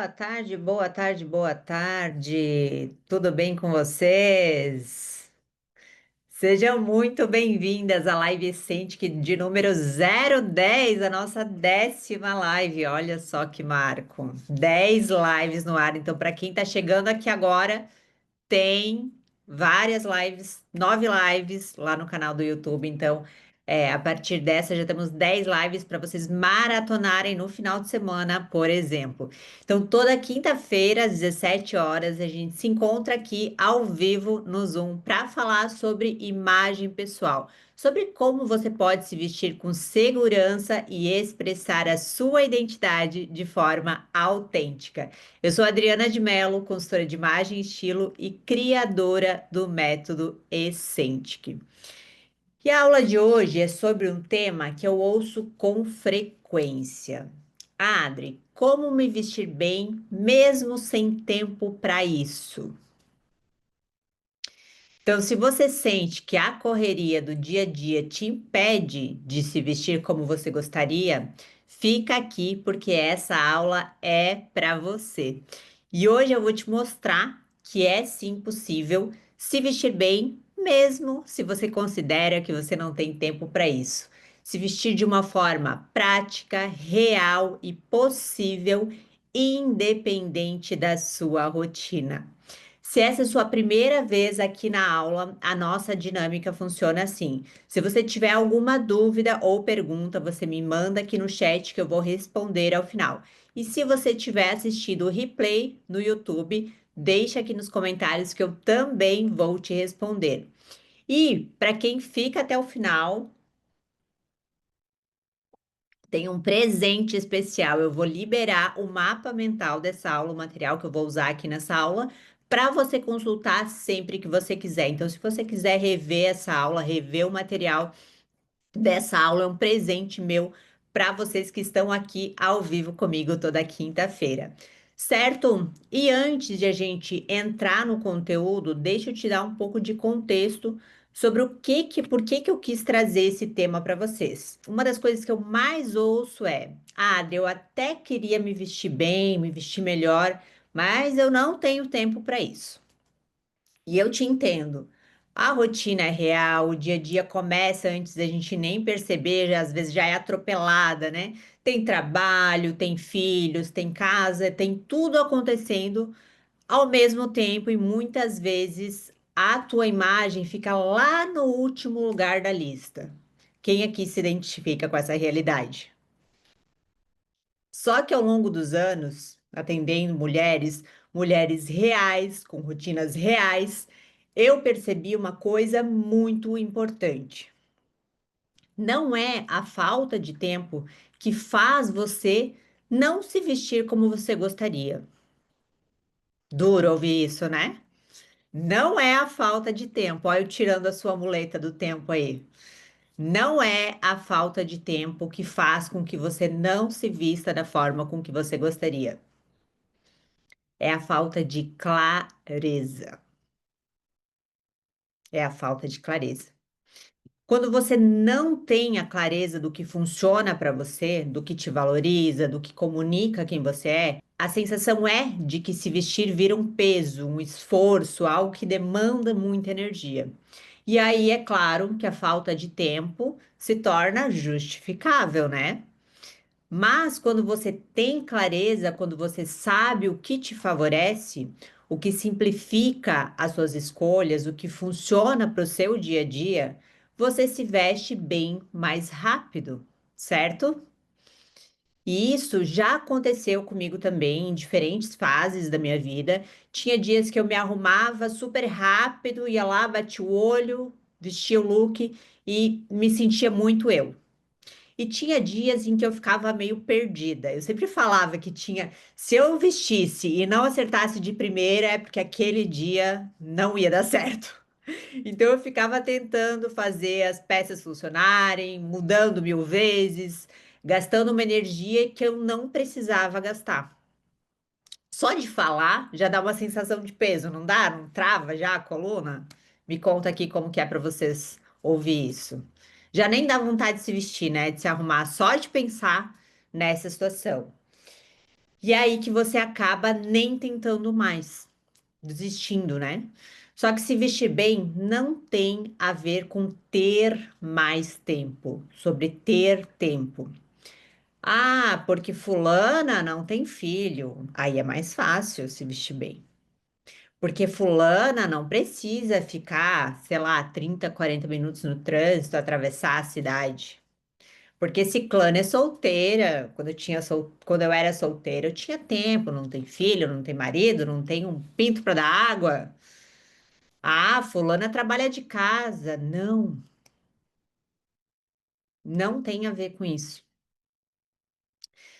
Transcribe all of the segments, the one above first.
Boa tarde, boa tarde, boa tarde. Tudo bem com vocês? Sejam muito bem-vindas à Live Essential de número 010, a nossa 10ª live. Olha só que marco. 10 lives no ar. Então, para quem está chegando aqui agora, tem várias lives, 9 lives lá no canal do YouTube. Então, a partir dessa já temos 10 lives para vocês maratonarem no final de semana, por exemplo. Então, toda quinta-feira, às 17 horas, a gente se encontra aqui ao vivo no Zoom para falar sobre imagem pessoal, sobre como você pode se vestir com segurança e expressar a sua identidade de forma autêntica. Eu sou Adriana de Mello, consultora de imagem e estilo e criadora do método Escentic. E a aula de hoje é sobre um tema que eu ouço com frequência. Adri, como me vestir bem mesmo sem tempo para isso? Então, se você sente que a correria do dia a dia te impede de se vestir como você gostaria, fica aqui porque essa aula é para você. E hoje eu vou te mostrar que é sim possível se vestir bem, mesmo se você considera que você não tem tempo para isso. Se vestir de uma forma prática, real e possível, independente da sua rotina. Se essa é a sua primeira vez aqui na aula, a nossa dinâmica funciona assim. Se você tiver alguma dúvida ou pergunta, você me manda aqui no chat que eu vou responder ao final. E se você tiver assistido o replay no YouTube, deixa aqui nos comentários que eu também vou te responder. E para quem fica até o final, tem um presente especial. Eu vou liberar o mapa mental dessa aula, o material que eu vou usar aqui nessa aula, para você consultar sempre que você quiser. Então, se você quiser rever essa aula, rever o material dessa aula, é um presente meu para vocês que estão aqui ao vivo comigo toda quinta-feira. Certo? E antes de a gente entrar no conteúdo, deixa eu te dar um pouco de contexto sobre por que eu quis trazer esse tema para vocês. Uma das coisas que eu mais ouço é: "Ah, eu até queria me vestir bem, me vestir melhor, mas eu não tenho tempo para isso." E eu te entendo. A rotina é real, o dia a dia começa antes da gente nem perceber, às vezes já é atropelada, né? Tem trabalho, tem filhos, tem casa, tem tudo acontecendo ao mesmo tempo e muitas vezes a tua imagem fica lá no último lugar da lista. Quem aqui se identifica com essa realidade? Só que ao longo dos anos, atendendo mulheres, mulheres reais, com rotinas reais, eu percebi uma coisa muito importante. Não é a falta de tempo que faz você não se vestir como você gostaria. Duro ouvir isso, né? Não é a falta de tempo. Olha, eu tirando a sua muleta do tempo aí. Não é a falta de tempo que faz com que você não se vista da forma com que você gostaria. É a falta de clareza. É a falta de clareza. Quando você não tem a clareza do que funciona para você, do que te valoriza, do que comunica quem você é, a sensação é de que se vestir vira um peso, um esforço, algo que demanda muita energia. E aí é claro que a falta de tempo se torna justificável, né? Mas quando você tem clareza, quando você sabe o que te favorece, o que simplifica as suas escolhas, o que funciona para o seu dia a dia, você se veste bem mais rápido, certo? E isso já aconteceu comigo também em diferentes fases da minha vida. Tinha dias que eu me arrumava super rápido, ia lá, batia o olho, vestia o look e me sentia muito eu. E tinha dias em que eu ficava meio perdida. Eu sempre falava que tinha, se eu vestisse e não acertasse de primeira, é porque aquele dia não ia dar certo. Então eu ficava tentando fazer as peças funcionarem, mudando 1000 vezes, gastando uma energia que eu não precisava gastar. Só de falar já dá uma sensação de peso, não dá? Não trava já a coluna? Me conta aqui como que é para vocês ouvir isso. Já nem dá vontade de se vestir, né? De se arrumar só de pensar nessa situação. E é aí que você acaba nem tentando mais, desistindo, né? Só que se vestir bem não tem a ver com ter mais tempo, sobre ter tempo. Ah, porque fulana não tem filho. Aí é mais fácil se vestir bem. Porque fulana não precisa ficar, sei lá, 30, 40 minutos no trânsito, atravessar a cidade. Porque ciclana é solteira. Quando eu era solteira, eu tinha tempo, não tem filho, não tem marido, não tem um pinto para dar água. Ah, fulana trabalha de casa. Não, não tem a ver com isso.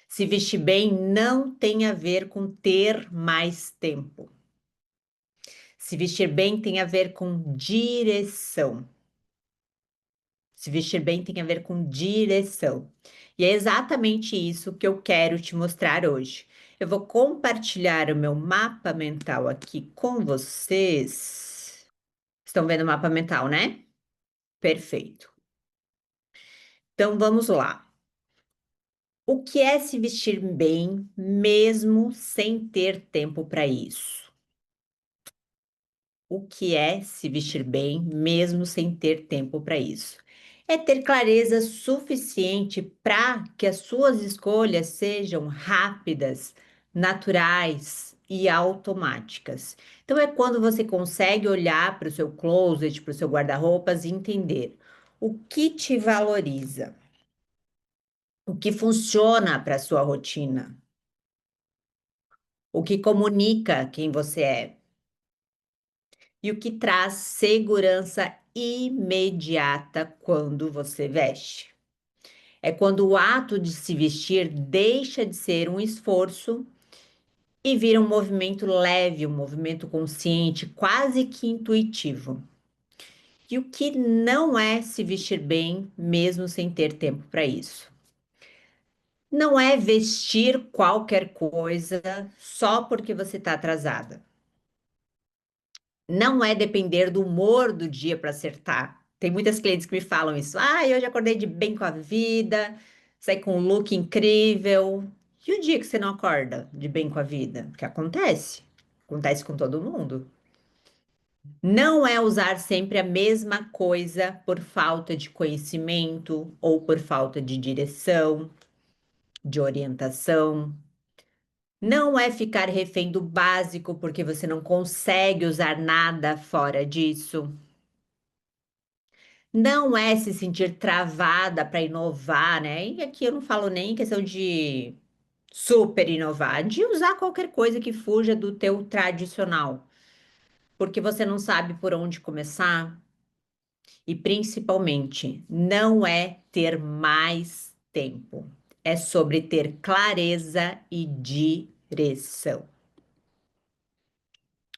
Se vestir bem não tem a ver com ter mais tempo. Se vestir bem tem a ver com direção. Se vestir bem tem a ver com direção. E é exatamente isso que eu quero te mostrar hoje. Eu vou compartilhar o meu mapa mental aqui com vocês. Estão vendo o mapa mental, né? Perfeito. Então vamos lá. O que é se vestir bem, mesmo sem ter tempo para isso? O que é se vestir bem, mesmo sem ter tempo para isso? É ter clareza suficiente para que as suas escolhas sejam rápidas, naturais e automáticas. Então, é quando você consegue olhar para o seu closet, para o seu guarda-roupas e entender o que te valoriza, o que funciona para a sua rotina, o que comunica quem você é e o que traz segurança imediata quando você veste. É quando o ato de se vestir deixa de ser um esforço e vira um movimento leve, um movimento consciente, quase que intuitivo. E o que não é se vestir bem, mesmo sem ter tempo para isso? Não é vestir qualquer coisa só porque você está atrasada. Não é depender do humor do dia para acertar. Tem muitas clientes que me falam isso. Ah, eu já acordei de bem com a vida, saí com um look incrível. E o dia que você não acorda de bem com a vida? Porque acontece. Acontece com todo mundo. Não é usar sempre a mesma coisa por falta de conhecimento ou por falta de direção, de orientação. Não é ficar refém do básico porque você não consegue usar nada fora disso. Não é se sentir travada para inovar, né? E aqui eu não falo nem em questão de super inovar, de usar qualquer coisa que fuja do teu tradicional, porque você não sabe por onde começar e principalmente não é ter mais tempo. É sobre ter clareza e direção,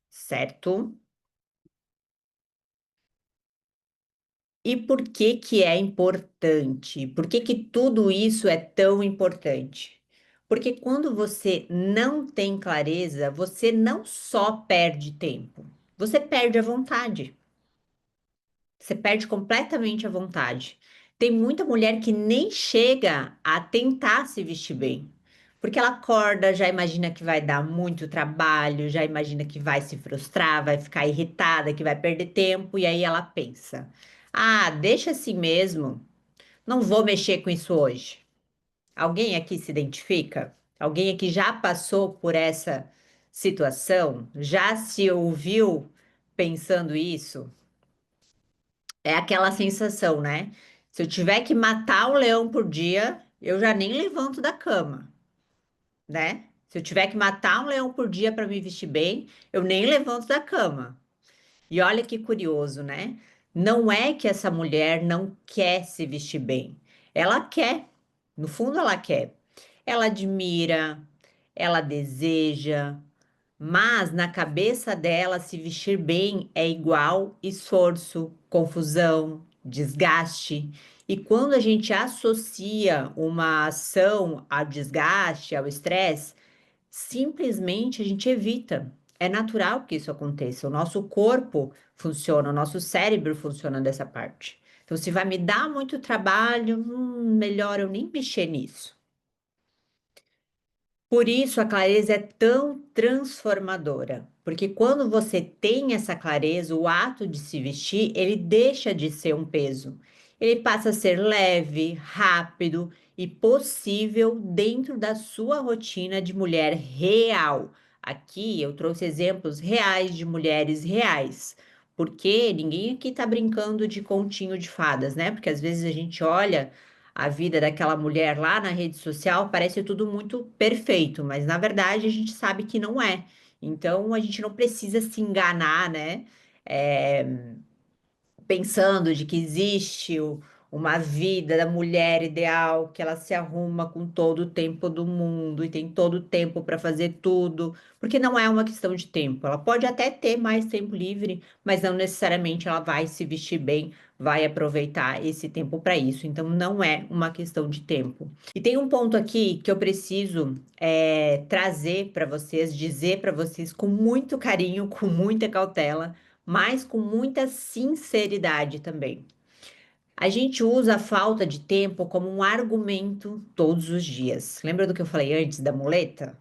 certo? E por que que é importante? Por que que tudo isso é tão importante? Porque quando você não tem clareza, você não só perde tempo, você perde a vontade. Você perde completamente a vontade. Tem muita mulher que nem chega a tentar se vestir bem, porque ela acorda, já imagina que vai dar muito trabalho, já imagina que vai se frustrar, vai ficar irritada, que vai perder tempo, e aí ela pensa: ah, deixa assim mesmo, não vou mexer com isso hoje. Alguém aqui se identifica? Alguém aqui já passou por essa situação? Já se ouviu pensando isso? É aquela sensação, né? Se eu tiver que matar o leão por dia, eu já nem levanto da cama, né? Se eu tiver que matar um leão por dia para me vestir bem, eu nem levanto da cama. E olha que curioso, né? Não é que essa mulher não quer se vestir bem. Ela quer. No fundo, ela quer. Ela admira, ela deseja, mas na cabeça dela, se vestir bem é igual esforço, confusão, desgaste. E quando a gente associa uma ação ao desgaste, ao estresse, simplesmente a gente evita. É natural que isso aconteça. O nosso corpo funciona, o nosso cérebro funciona dessa parte. Então, se vai me dar muito trabalho, melhor eu nem mexer nisso. Por isso a clareza é tão transformadora, porque quando você tem essa clareza, o ato de se vestir, ele deixa de ser um peso. Ele passa a ser leve, rápido e possível dentro da sua rotina de mulher real. Aqui eu trouxe exemplos reais de mulheres reais, porque ninguém aqui está brincando de continho de fadas, né? Porque às vezes a gente olha a vida daquela mulher lá na rede social, parece tudo muito perfeito, mas na verdade a gente sabe que não é. Então a gente não precisa se enganar, né? É, pensando de que existe uma vida da mulher ideal, que ela se arruma com todo o tempo do mundo e tem todo o tempo para fazer tudo, porque não é uma questão de tempo. Ela pode até ter mais tempo livre, mas não necessariamente ela vai se vestir bem, vai aproveitar esse tempo para isso. Então não é uma questão de tempo. E tem um ponto aqui que eu preciso trazer para vocês, dizer para vocês com muito carinho, com muita cautela, mas com muita sinceridade também. A gente usa a falta de tempo como um argumento todos os dias. Lembra do que eu falei antes da muleta?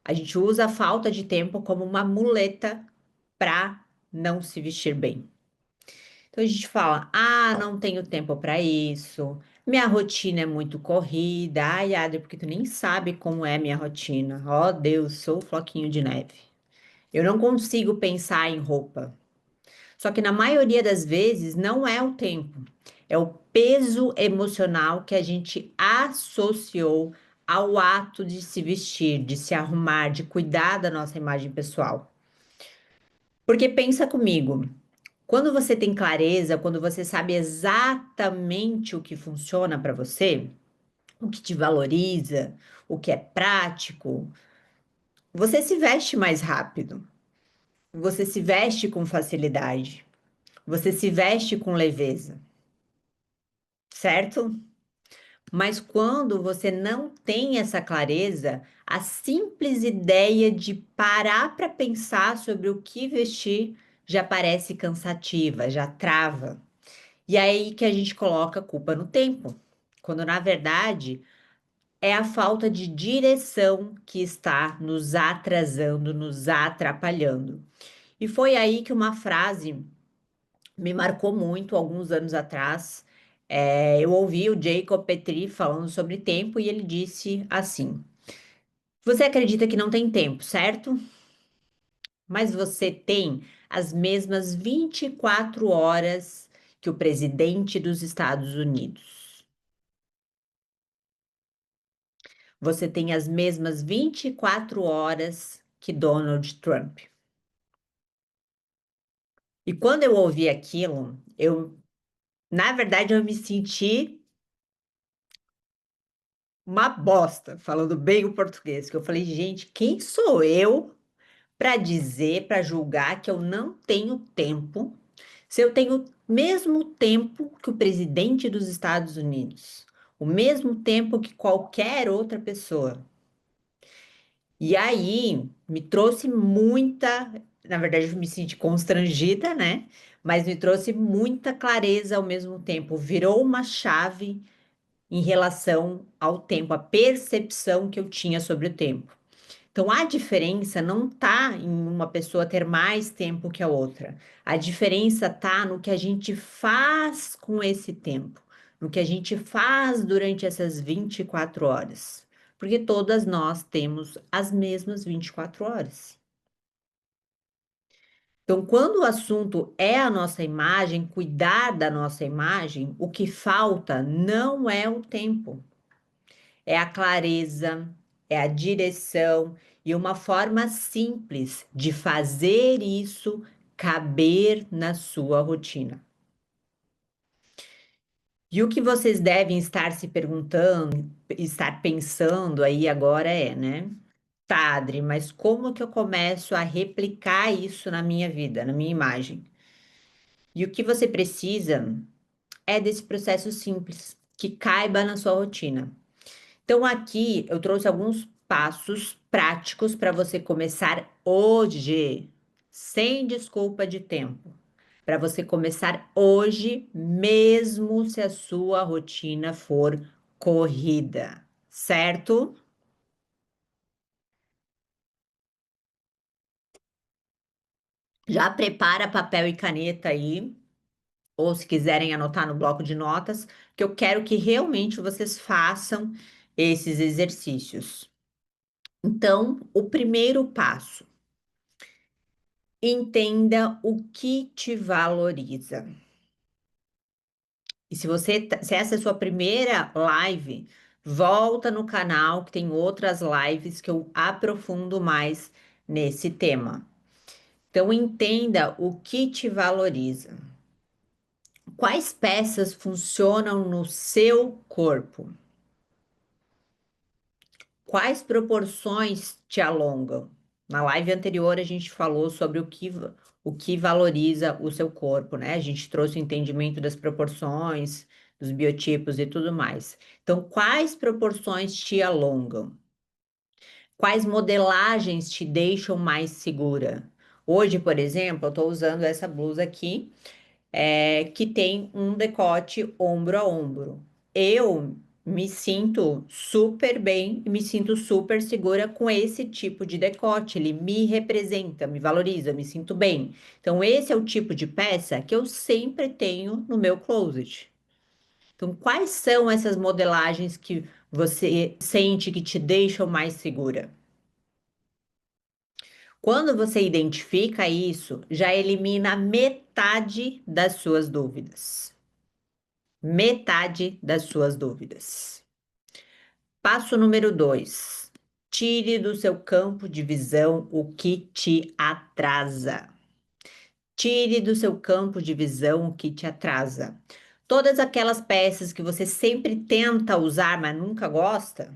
A gente usa a falta de tempo como uma muleta para não se vestir bem. Então a gente fala: ah, não tenho tempo para isso, minha rotina é muito corrida. Ai, Adri, porque tu nem sabe como é minha rotina. Ó, Deus, sou o floquinho de neve. Eu não consigo pensar em roupa. Só que na maioria das vezes não é o tempo, é o peso emocional que a gente associou ao ato de se vestir, de se arrumar, de cuidar da nossa imagem pessoal. Porque pensa comigo, quando você tem clareza, quando você sabe exatamente o que funciona para você, o que te valoriza, o que é prático, você se veste mais rápido, você se veste com facilidade, você se veste com leveza, certo? Mas quando você não tem essa clareza, a simples ideia de parar para pensar sobre o que vestir já parece cansativa, já trava. E é aí que a gente coloca a culpa no tempo, quando na verdade é a falta de direção que está nos atrasando, nos atrapalhando. E foi aí que uma frase me marcou muito alguns anos atrás. Eu ouvi o Jacob Petri falando sobre tempo e ele disse assim: você acredita que não tem tempo, certo? Mas você tem as mesmas 24 horas que o presidente dos Estados Unidos. Você tem as mesmas 24 horas que Donald Trump. E quando eu ouvi aquilo, na verdade, eu me senti uma bosta, falando bem o português, que eu falei, gente, quem sou eu para dizer, para julgar que eu não tenho tempo, se eu tenho o mesmo tempo que o presidente dos Estados Unidos, o mesmo tempo que qualquer outra pessoa. E aí me trouxe muita, na verdade, eu me senti constrangida, né? Mas me trouxe muita clareza ao mesmo tempo, virou uma chave em relação ao tempo, a percepção que eu tinha sobre o tempo. Então, a diferença não está em uma pessoa ter mais tempo que a outra. A diferença está no que a gente faz com esse tempo, no que a gente faz durante essas 24 horas. Porque todas nós temos as mesmas 24 horas. Então, quando o assunto é a nossa imagem, cuidar da nossa imagem, o que falta não é o tempo. É a clareza, é a direção e uma forma simples de fazer isso caber na sua rotina. E o que vocês devem estar se perguntando, estar pensando aí agora né? Tá, Adri, mas como que eu começo a replicar isso na minha vida, na minha imagem? E o que você precisa é desse processo simples, que caiba na sua rotina. Então, aqui eu trouxe alguns passos práticos para você começar hoje, sem desculpa de tempo. Para você começar hoje, mesmo se a sua rotina for corrida, certo? Já prepara papel e caneta aí, ou se quiserem anotar no bloco de notas, que eu quero que realmente vocês façam esses exercícios. Então, o primeiro passo, entenda o que te valoriza. E se essa é a sua primeira live, volta no canal que tem outras lives que eu aprofundo mais nesse tema. Então, entenda o que te valoriza. Quais peças funcionam no seu corpo? Quais proporções te alongam? Na live anterior, a gente falou sobre o que valoriza o seu corpo, né? A gente trouxe o entendimento das proporções, dos biotipos e tudo mais. Então, quais proporções te alongam? Quais modelagens te deixam mais segura? Hoje, por exemplo, eu estou usando essa blusa aqui que tem um decote ombro a ombro. Eu me sinto super bem e me sinto super segura com esse tipo de decote. Ele me representa, me valoriza, me sinto bem. Então, esse é o tipo de peça que eu sempre tenho no meu closet. Então, quais são essas modelagens que você sente que te deixam mais segura? Quando você identifica isso, já elimina metade das suas dúvidas. Metade das suas dúvidas. Passo número 2. Tire do seu campo de visão o que te atrasa. Tire do seu campo de visão o que te atrasa. Todas aquelas peças que você sempre tenta usar, mas nunca gosta,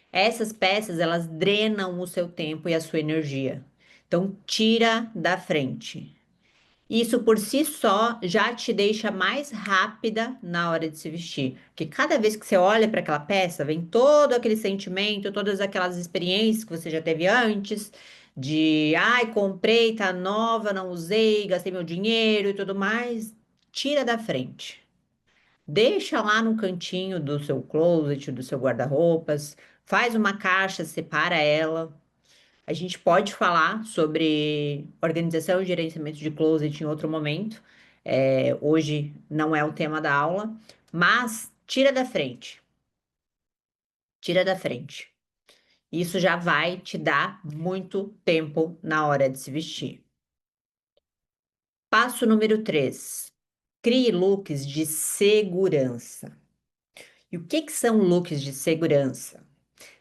essas peças elas drenam o seu tempo e a sua energia. Então, tira da frente. Isso por si só já te deixa mais rápida na hora de se vestir. Porque cada vez que você olha para aquela peça, vem todo aquele sentimento, todas aquelas experiências que você já teve antes, de ai, comprei, tá nova, não usei, gastei meu dinheiro e tudo mais. Tira da frente. Deixa lá no cantinho do seu closet, do seu guarda-roupas, faz uma caixa, separa ela. A gente pode falar sobre organização e gerenciamento de closet em outro momento. Hoje não é o tema da aula, mas tira da frente. Tira da frente. Isso já vai te dar muito tempo na hora de se vestir. Passo número 3. Crie looks de segurança. E o que que são looks de segurança?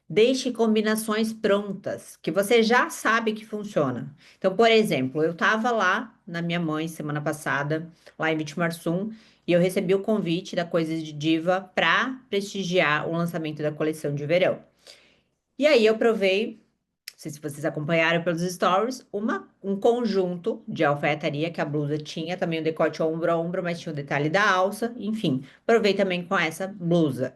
Deixe combinações prontas, que você já sabe que funciona. Então, por exemplo, eu estava lá na minha mãe semana passada, lá em Vitimarsum, e eu recebi o convite da Coisas de Diva para prestigiar o lançamento da coleção de verão. E aí eu provei, não sei se vocês acompanharam pelos stories, um conjunto de alfaiataria que a blusa tinha também o decote ombro a ombro, mas tinha o detalhe da alça, enfim. Provei também com essa blusa.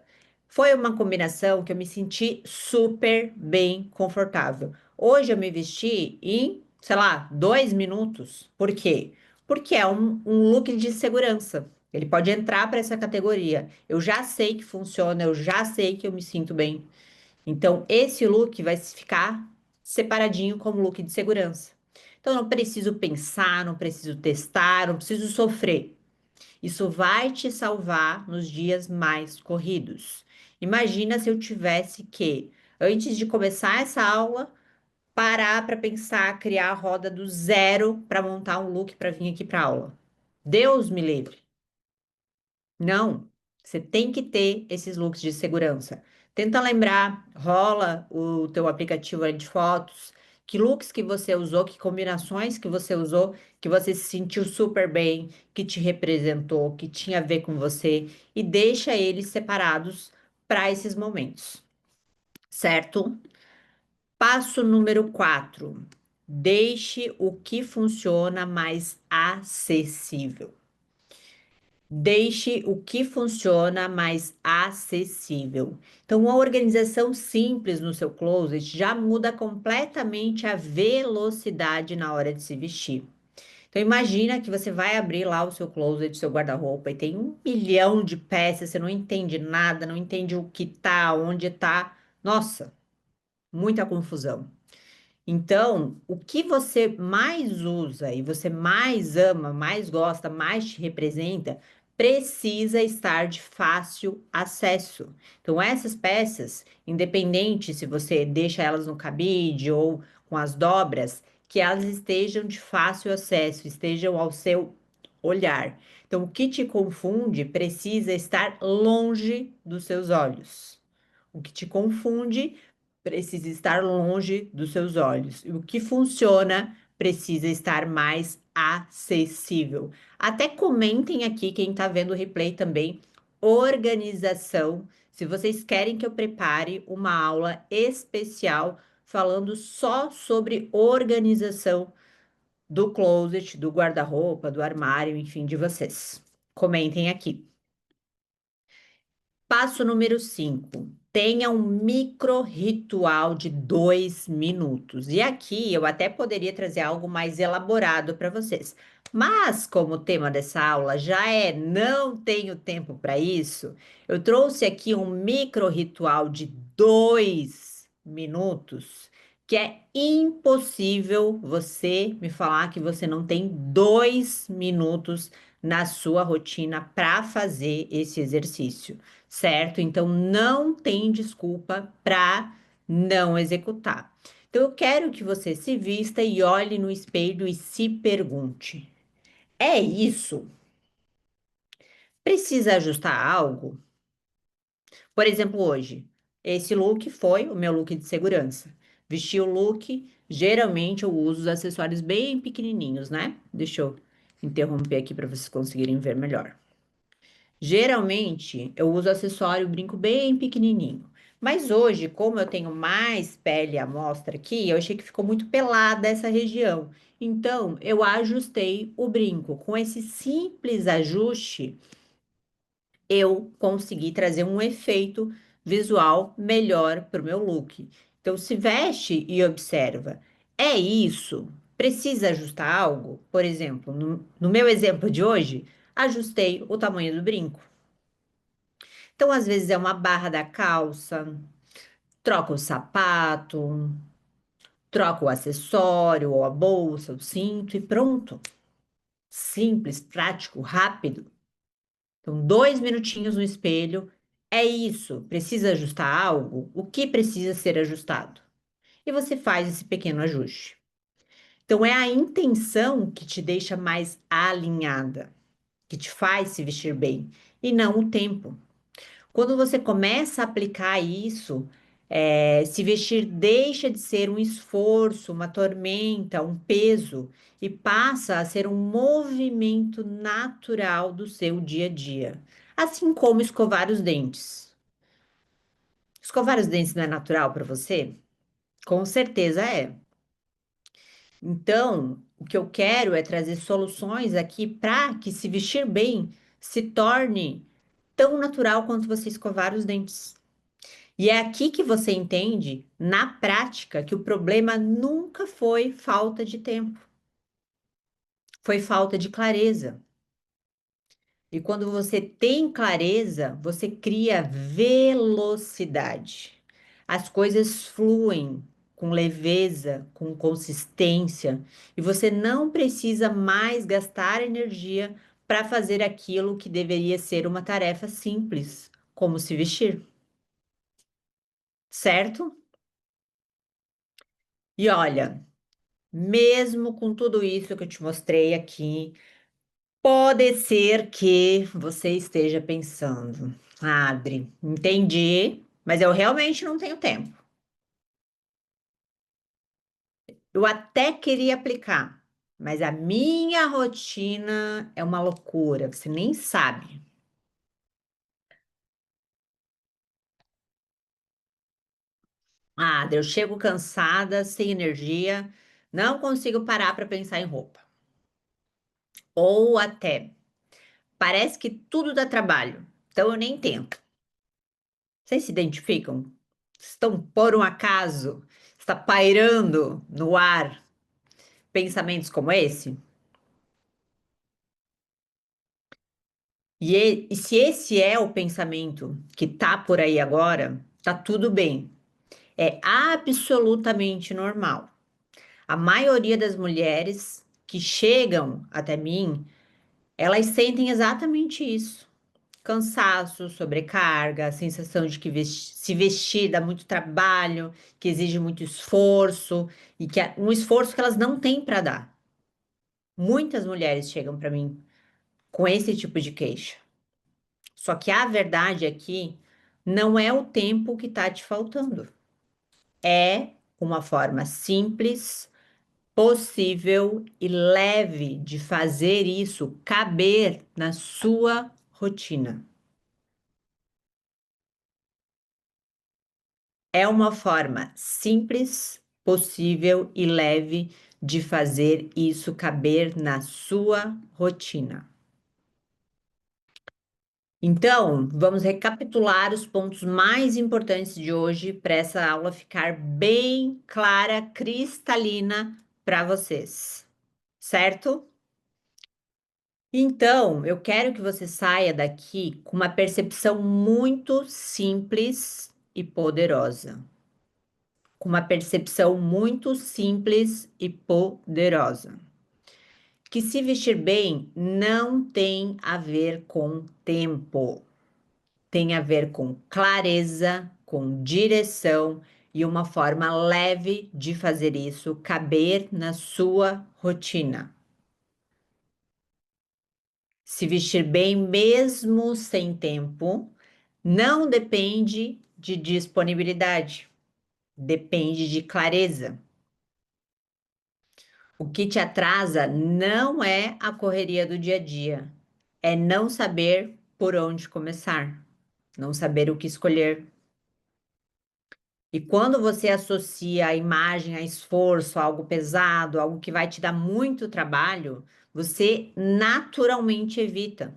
Foi uma combinação que eu me senti super bem confortável. Hoje eu me vesti em, sei lá, 2 minutos. Por quê? Porque é um look de segurança. Ele pode entrar para essa categoria. Eu já sei que funciona, eu já sei que eu me sinto bem. Então, esse look vai ficar separadinho como look de segurança. Então, não preciso pensar, não preciso testar, não preciso sofrer. Isso vai te salvar nos dias mais corridos. Imagina se eu tivesse que, antes de começar essa aula, parar para pensar, criar a roda do zero para montar um look para vir aqui para aula. Deus me livre. Não, você tem que ter esses looks de segurança. Tenta lembrar, rola o teu aplicativo aí de fotos, que looks que você usou, que combinações que você usou, que você se sentiu super bem, que te representou, que tinha a ver com você, e deixa eles separados para esses momentos, certo? Passo número 4. Deixe o que funciona mais acessível. Deixe o que funciona mais acessível. Então, uma organização simples no seu closet já muda completamente a velocidade na hora de se vestir. Então, imagina que você vai abrir lá o seu closet, seu guarda-roupa, e tem 1 milhão de peças, você não entende nada, não entende o que tá, onde tá. Nossa, muita confusão. Então, o que você mais usa e você mais ama, mais gosta, mais te representa, precisa estar de fácil acesso. Então, essas peças, independente se você deixa elas no cabide ou com as dobras, que elas estejam de fácil acesso, estejam ao seu olhar. Então, o que te confunde precisa estar longe dos seus olhos. O que te confunde precisa estar longe dos seus olhos. E o que funciona precisa estar mais acessível. Até comentem aqui, quem está vendo o replay também, organização. Se vocês querem que eu prepare uma aula especial falando só sobre organização do closet, do guarda-roupa, do armário, enfim, de vocês. Comentem aqui. Passo número 5. Tenha um micro ritual de 2 minutos. E aqui eu até poderia trazer algo mais elaborado para vocês. Mas, como o tema dessa aula já é não tenho tempo para isso, eu trouxe aqui um micro ritual de 2 minutos, que é impossível você me falar que você não tem 2 minutos na sua rotina para fazer esse exercício, certo? Então não tem desculpa para não executar. Então eu quero que você se vista e olhe no espelho e se pergunte: é isso? Precisa ajustar algo? Por exemplo, hoje, esse look foi o meu look de segurança. Vesti o look, geralmente eu uso os acessórios bem pequenininhos, né? Deixa eu interromper aqui para vocês conseguirem ver melhor. Geralmente eu uso acessório brinco bem pequenininho. Mas hoje, como eu tenho mais pele à mostra aqui, eu achei que ficou muito pelada essa região. Então, eu ajustei o brinco. Com esse simples ajuste, eu consegui trazer um efeito visual melhor para o meu look. Então, se veste e observa, é isso? Precisa ajustar algo? Por exemplo, no meu exemplo de hoje, ajustei o tamanho do brinco. Então, às vezes é uma barra da calça, troca o sapato, troca o acessório, ou a bolsa, o cinto e pronto. Simples, prático, rápido. Então, 2 minutinhos no espelho. É isso. Precisa ajustar algo? O que precisa ser ajustado? E você faz esse pequeno ajuste. Então, é a intenção que te deixa mais alinhada, que te faz se vestir bem, e não o tempo. Quando você começa a aplicar isso, se vestir deixa de ser um esforço, uma tormenta, um peso e passa a ser um movimento natural do seu dia a dia. Assim como escovar os dentes. Escovar os dentes não é natural para você? Com certeza é. Então, o que eu quero é trazer soluções aqui para que se vestir bem se torne tão natural quanto você escovar os dentes. E é aqui que você entende, na prática, que o problema nunca foi falta de tempo, foi falta de clareza. E quando você tem clareza, você cria velocidade. As coisas fluem com leveza, com consistência, e você não precisa mais gastar energia para fazer aquilo que deveria ser uma tarefa simples, como se vestir, certo? E olha, mesmo com tudo isso que eu te mostrei aqui, pode ser que você esteja pensando, Adri, entendi, mas eu realmente não tenho tempo. Eu até queria aplicar, mas a minha rotina é uma loucura, você nem sabe. Adri, eu chego cansada, sem energia, não consigo parar para pensar em roupa. Ou até, parece que tudo dá trabalho, então eu nem tento. Vocês se identificam? Estão por um acaso? Está pairando no ar pensamentos como esse? E se esse é o pensamento que tá por aí agora, tá tudo bem. É absolutamente normal. A maioria das mulheres que chegam até mim, elas sentem exatamente isso. Cansaço, sobrecarga, a sensação de que se vestir dá muito trabalho, que exige muito esforço e que é um esforço que elas não têm para dar. Muitas mulheres chegam para mim com esse tipo de queixa. Só que a verdade aqui não é o tempo que está te faltando. É uma forma simples, possível e leve de fazer isso caber na sua rotina. É uma forma simples, possível e leve de fazer isso caber na sua rotina. Então, vamos recapitular os pontos mais importantes de hoje para essa aula ficar bem clara, cristalina para vocês, certo? Então, eu quero que você saia daqui com uma percepção muito simples e poderosa. Com uma percepção muito simples e poderosa. Que se vestir bem não tem a ver com tempo, tem a ver com clareza, com direção e uma forma leve de fazer isso caber na sua rotina. Se vestir bem mesmo sem tempo não depende de disponibilidade, depende de clareza. O que te atrasa não é a correria do dia a dia, é não saber por onde começar, não saber o que escolher. E quando você associa a imagem a esforço, a algo pesado, algo que vai te dar muito trabalho, você naturalmente evita.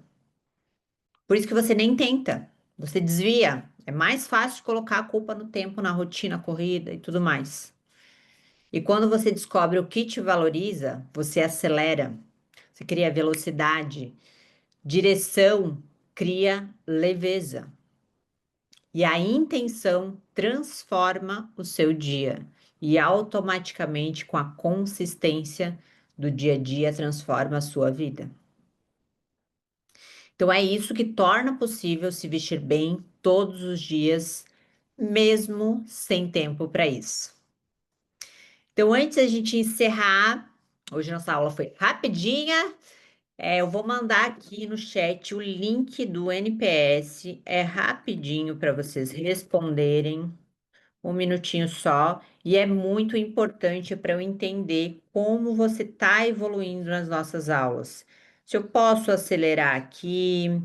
Por isso que você nem tenta, você desvia. É mais fácil colocar a culpa no tempo, na rotina, corrida e tudo mais. E quando você descobre o que te valoriza, você acelera, você cria velocidade, direção, cria leveza. E a intenção transforma o seu dia. E automaticamente, com a consistência do dia a dia, transforma a sua vida. Então, é isso que torna possível se vestir bem todos os dias, mesmo sem tempo para isso. Então, antes da gente encerrar, hoje nossa aula foi rapidinha. Eu vou mandar aqui no chat o link do NPS. É rapidinho para vocês responderem. Um minutinho só, e é muito importante para eu entender como você está evoluindo nas nossas aulas. Se eu posso acelerar aqui,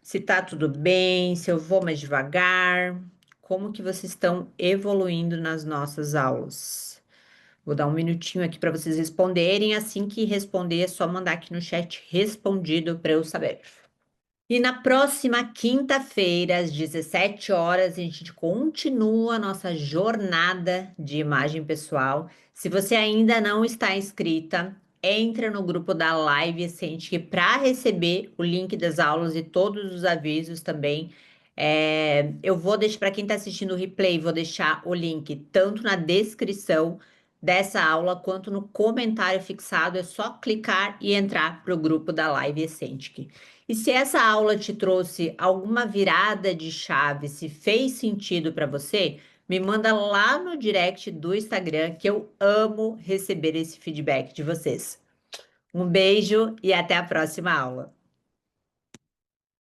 se está tudo bem, se eu vou mais devagar, como que vocês estão evoluindo nas nossas aulas. Vou dar um minutinho aqui para vocês responderem. Assim que responder, é só mandar aqui no chat respondido para eu saber. E na próxima quinta-feira, às 17 horas, a gente continua a nossa jornada de imagem pessoal. Se você ainda não está inscrita, entra no grupo da Live Essential para receber o link das aulas e todos os avisos também. Eu vou deixar, para quem está assistindo o replay, vou deixar o link tanto na descrição dessa aula quanto no comentário fixado. É só clicar e entrar para o grupo da Live Essential. E se essa aula te trouxe alguma virada de chave, se fez sentido para você, me manda lá no direct do Instagram, que eu amo receber esse feedback de vocês. Um beijo e até a próxima aula.